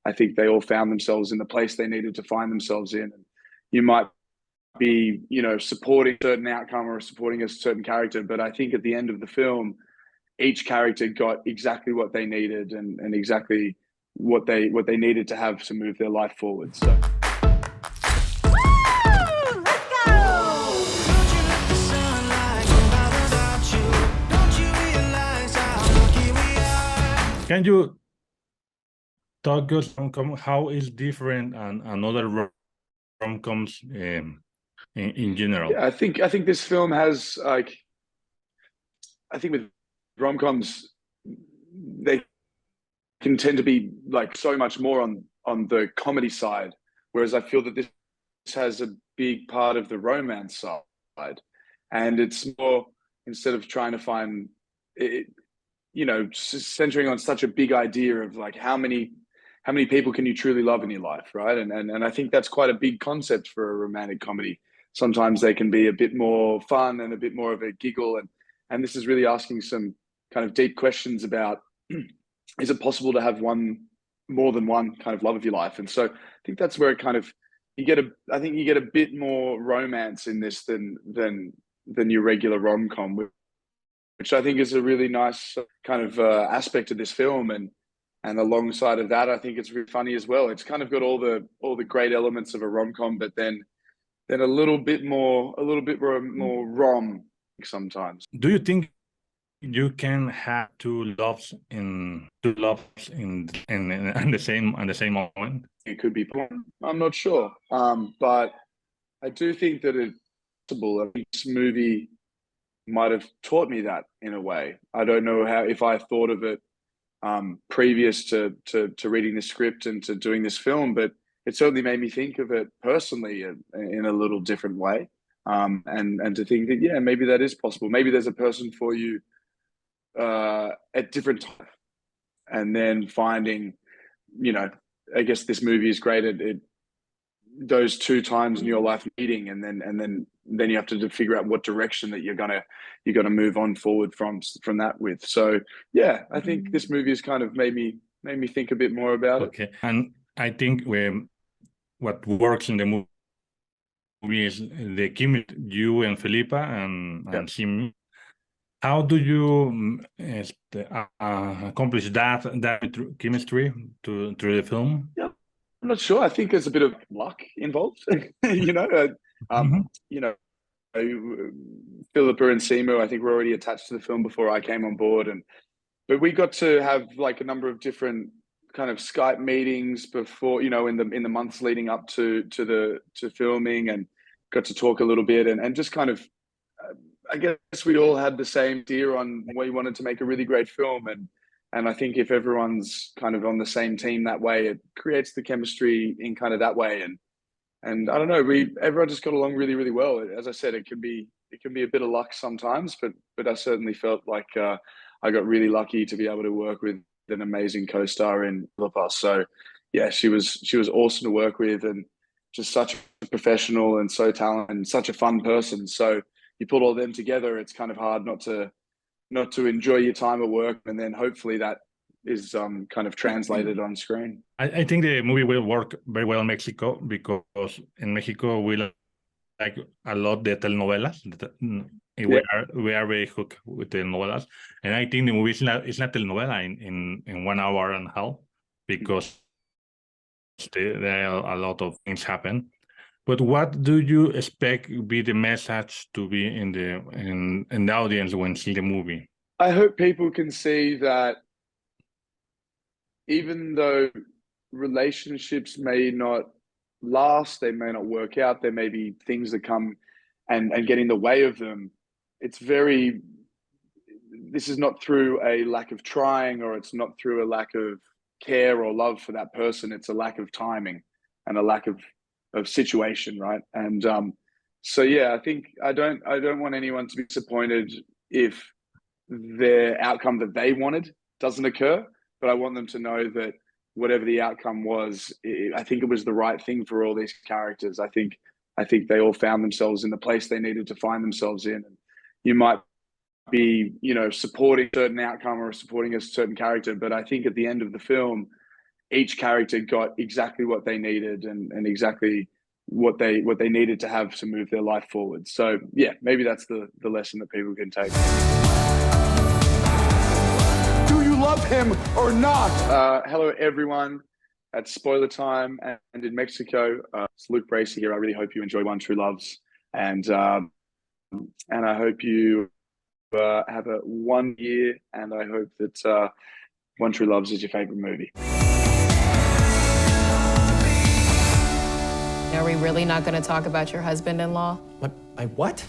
I think they all found themselves in the place they needed to find themselves in. And you might be, supporting a certain outcome or supporting a certain character, but I think at the end of the film, each character got exactly what they needed and exactly what they needed to have to move their life forward. So. Can you talk us how is different and other rom-coms in general? Yeah, I think this film has I think with rom-coms, they can tend to be so much more on the comedy side, whereas I feel that this has a big part of the romance side, and it's more, instead of trying to find it, centering on such a big idea of how many people can you truly love in your life, right? And I think that's quite a big concept for a romantic comedy. Sometimes they can be a bit more fun and a bit more of a giggle, and this is really asking some kind of deep questions about, is it possible to have more than one kind of love of your life? And so I think that's where it kind of, you get a bit more romance in this than your regular rom-com, which I think is a really nice kind of aspect of this film. And alongside of that, I think it's really funny as well. It's kind of got all the great elements of a rom-com, but then a little bit more rom sometimes. Do you think you can have two loves in the same moment? It could be. I'm not sure, but I do think that it's possible. I think this movie might have taught me that in a way. I don't know if I thought of it previous to reading the script and to doing this film, but it certainly made me think of it personally in a little different way, and to think that, yeah, maybe that is possible. Maybe there's a person for you at different times, and then finding, I guess this movie is great at those two times in your life meeting, and then you have to figure out what direction that you're gonna move on forward from that with. So yeah, I think this movie has kind of made me think a bit more about it. Okay, and I think what works in the movie is the chemistry, you and Phillipa and Simu. How do you accomplish that chemistry through the film? Yeah, I'm not sure. I think there's a bit of luck involved. Phillipa and Simu, I think, were already attached to the film before I came on board, but we got to have a number of different kind of Skype meetings before, in the months leading up to filming, and got to talk a little bit and just kind of, I guess we all had the same idea on we wanted to make a really great film, and I think if everyone's kind of on the same team that way, it creates the chemistry in kind of that way, and I don't know, everyone just got along really, really well. As I said, it can be a bit of luck sometimes, but I certainly felt like I got really lucky to be able to work with an amazing co-star in Phillipa. So yeah, she was awesome to work with, and just such a professional and so talented and such a fun person. So you put all them together, it's kind of hard not to enjoy your time at work, and then hopefully that is kind of translated on screen. I think the movie will work very well in Mexico, because in Mexico we like a lot the telenovelas. We are very hooked with telenovelas, and I think the movie is not telenovela in 1 hour and a half, because there are a lot of things happen. But what do you expect be the message to be in the audience when see the movie? I hope people can see that even though relationships may not last, they may not work out, there may be things that come and get in the way of them. This is not through a lack of trying, or it's not through a lack of care or love for that person. It's a lack of timing and a lack of situation, right? And so yeah, I think I don't want anyone to be disappointed if their outcome that they wanted doesn't occur, but I want them to know that whatever the outcome was, I think it was the right thing for all these characters. I think they all found themselves in the place they needed to find themselves in. And you might be, supporting a certain outcome or supporting a certain character, but I think at the end of the film, each character got exactly what they needed and exactly what they needed to have to move their life forward. So yeah, maybe that's the lesson that people can take. Do you love him or not? Hello everyone at Spoiler Time and in Mexico. It's Luke Bracey here. I really hope you enjoy One True Loves, and I hope you have a 1 year, and I hope that One True Loves is your favorite movie. Are we really not going to talk about your husband-in-law? My what?